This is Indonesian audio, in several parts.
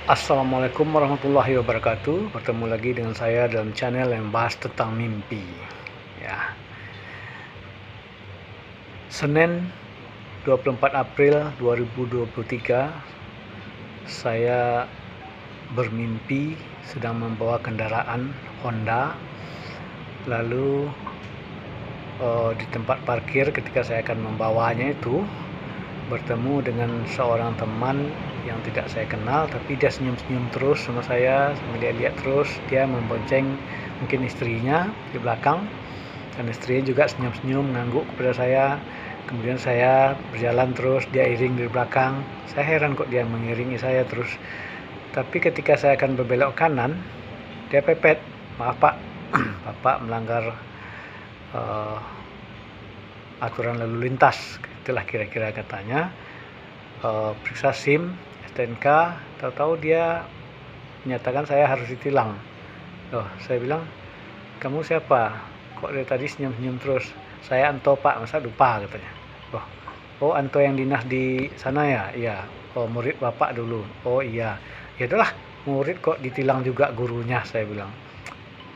Assalamualaikum warahmatullahi wabarakatuh. Bertemu lagi dengan saya dalam channel yang bahas tentang mimpi. Ya. Senin 24 April 2023, saya bermimpi sedang membawa kendaraan Honda. Lalu di tempat parkir ketika saya akan membawanya itu bertemu dengan seorang teman yang tidak saya kenal, tapi dia senyum-senyum terus sama saya, dia lihat terus, dia membonceng mungkin istrinya di belakang, dan istrinya juga senyum-senyum mengangguk kepada saya. Kemudian saya berjalan terus, dia iring di belakang. Saya heran kok dia mengiringi saya terus. Tapi ketika saya akan berbelok kanan, dia pepet, "Maaf Pak, Bapak melanggar aturan lalu lintas," itulah kira-kira katanya. Periksa SIM, STNK, tahu-tahu dia menyatakan saya harus ditilang. Loh, saya bilang, "Kamu siapa? Kok dari tadi senyum-senyum terus?" "Saya Anto Pak." "Masa lupa?" katanya. Oh Anto yang dinas di sana ya?" "Iya." "Oh, murid Bapak dulu." "Oh iya." "Ya udahlah, murid kok ditilang juga gurunya," saya bilang.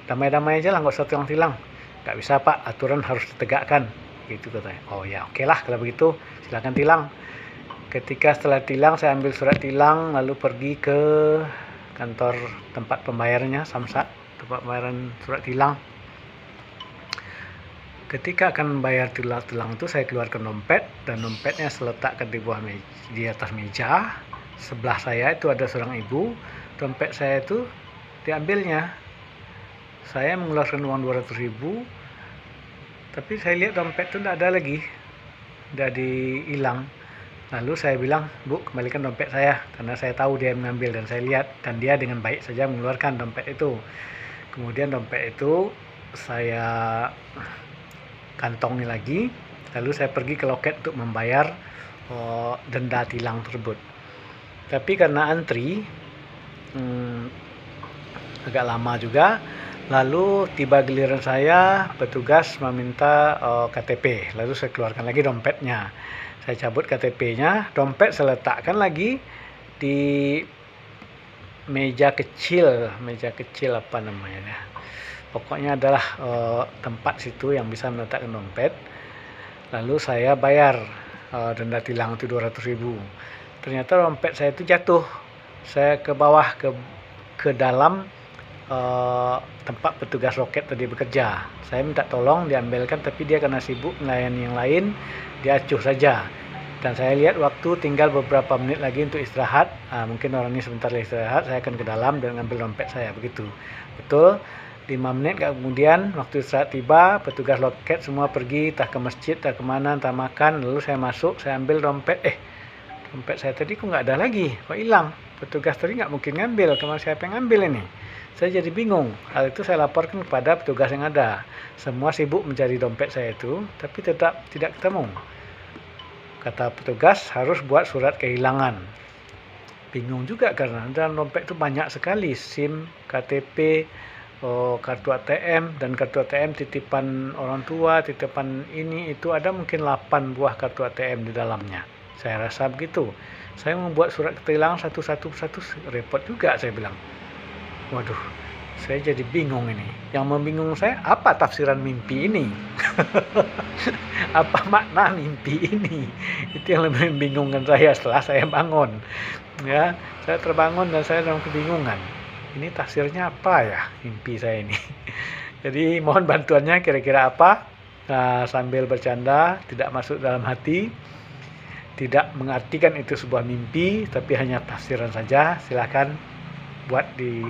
"Damai-damai aja lah, nggak usah tilang-tilang." "Nggak bisa Pak, aturan harus ditegakkan," gitu katanya. "Oh ya, oke lah kalau begitu, silakan tilang." Ketika setelah tilang, saya ambil surat tilang, lalu pergi ke kantor tempat pembayarannya, Samsat, tempat pembayaran surat tilang. Ketika akan membayar tilang itu, saya keluarkan dompet, dan dompetnya saya letakkan di atas meja. Sebelah saya itu ada seorang ibu, dompet saya itu diambilnya. Saya mengeluarkan uang 200.000, tapi saya lihat dompet itu tidak ada lagi, sudah dihilang. Lalu saya bilang, "Bu, kembalikan dompet saya," karena saya tahu dia mengambil dan saya lihat, dan dia dengan baik saja mengeluarkan dompet itu. Kemudian dompet itu saya kantongi lagi, lalu saya pergi ke loket untuk membayar denda tilang tersebut. Tapi karena antri agak lama juga, lalu tiba giliran saya, petugas meminta KTP, lalu saya keluarkan lagi dompetnya. Saya cabut KTP-nya, dompet saya letakkan lagi di meja kecil apa namanya. Pokoknya adalah tempat situ yang bisa meletakkan dompet. Lalu saya bayar denda tilang itu 200.000. Ternyata dompet saya itu jatuh. Saya ke bawah ke dalam tempat petugas loket tadi bekerja. Saya minta tolong diambilkan, tapi dia karena sibuk melayani yang lain, dia acuh saja. Dan saya lihat waktu tinggal beberapa menit lagi untuk istirahat. Mungkin orang ini sebentar lagi istirahat, saya akan ke dalam dan ngambil dompet saya. Begitu. Betul, 5 menit kemudian waktu istirahat tiba, petugas loket semua pergi, entah ke masjid, entah kemana, entah makan. Lalu saya masuk, saya ambil dompet. Dompet saya tadi kok nggak ada lagi, kok hilang. Petugas tadi nggak mungkin ngambil, kemana siapa yang ngambil ini? Saya jadi bingung. Hal itu saya laporkan kepada petugas yang ada. Semua sibuk mencari dompet saya itu, tapi tetap tidak ketemu. Kata petugas harus buat surat kehilangan. Bingung juga karena dalam dompet itu banyak sekali, SIM, KTP, kartu ATM, dan kartu ATM titipan orang tua, titipan ini itu ada mungkin 8 buah kartu ATM di dalamnya. Saya rasa begitu. Saya membuat surat kehilangan satu-satu repot juga, saya bilang. Waduh, saya jadi bingung ini. Yang membingung saya, apa tafsiran mimpi ini? Apa makna mimpi ini? Itu yang lebih membingungkan saya setelah saya bangun. Ya, saya terbangun dan saya dalam kebingungan. Ini tafsirnya apa ya mimpi saya ini? Jadi mohon bantuannya kira-kira apa? Sambil bercanda, tidak masuk dalam hati, tidak mengartikan itu sebuah mimpi, tapi hanya tafsiran saja. Silakan buat di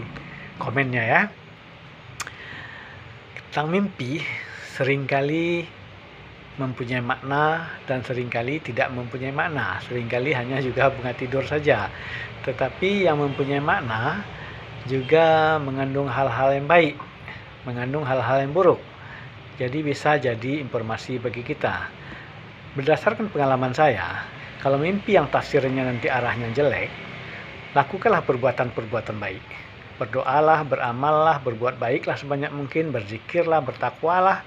komennya ya. Tentang mimpi seringkali mempunyai makna dan seringkali tidak mempunyai makna. Seringkali hanya juga bunga tidur saja. Tetapi yang mempunyai makna juga mengandung hal-hal yang baik, mengandung hal-hal yang buruk. Jadi bisa jadi informasi bagi kita. Berdasarkan pengalaman saya, kalau mimpi yang tafsirnya nanti arahnya jelek, lakukanlah perbuatan-perbuatan baik. Berdoalah, beramallah, berbuat baiklah sebanyak mungkin, berzikirlah, bertakwalah,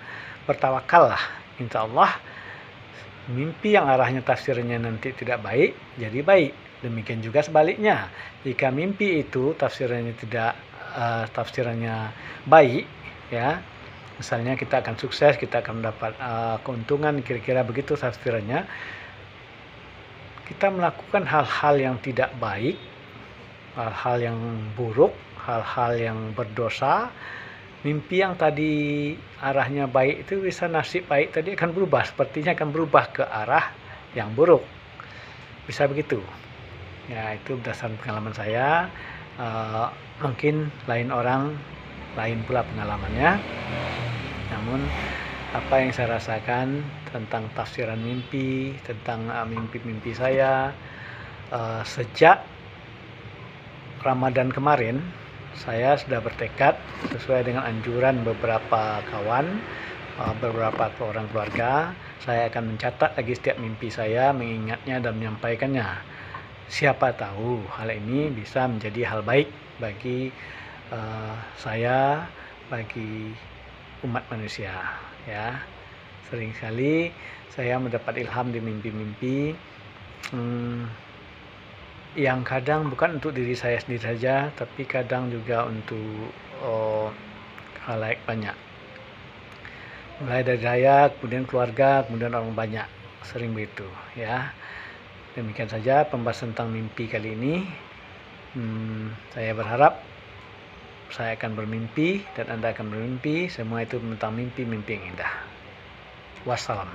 bertawakallah. Insya Allah mimpi yang arahnya tafsirnya nanti tidak baik, jadi baik. Demikian juga sebaliknya, jika mimpi itu tafsirannya baik, ya, misalnya kita akan sukses, kita akan mendapat keuntungan, kira-kira begitu tafsirannya. Kita melakukan hal-hal yang tidak baik, hal-hal yang buruk, hal-hal yang berdosa, mimpi yang tadi arahnya baik itu bisa nasib baik tadi akan berubah, sepertinya akan berubah ke arah yang buruk. Bisa begitu. Ya, itu berdasarkan pengalaman saya. Mungkin lain orang, lain pula pengalamannya. Namun, apa yang saya rasakan tentang tafsiran mimpi, tentang mimpi-mimpi saya, sejak Ramadan kemarin, saya sudah bertekad sesuai dengan anjuran beberapa kawan, beberapa orang keluarga, saya akan mencatat lagi setiap mimpi saya, mengingatnya dan menyampaikannya. Siapa tahu hal ini bisa menjadi hal baik bagi saya, bagi umat manusia, ya. Seringkali saya mendapat ilham di mimpi-mimpi yang kadang bukan untuk diri saya sendiri saja, tapi kadang juga untuk khalayak banyak. Mulai dari saya, kemudian keluarga, kemudian orang banyak, sering begitu, ya. Demikian saja pembahasan tentang mimpi kali ini. Saya berharap saya akan bermimpi dan Anda akan bermimpi. Semua itu tentang mimpi-mimpi yang indah. Wassalam.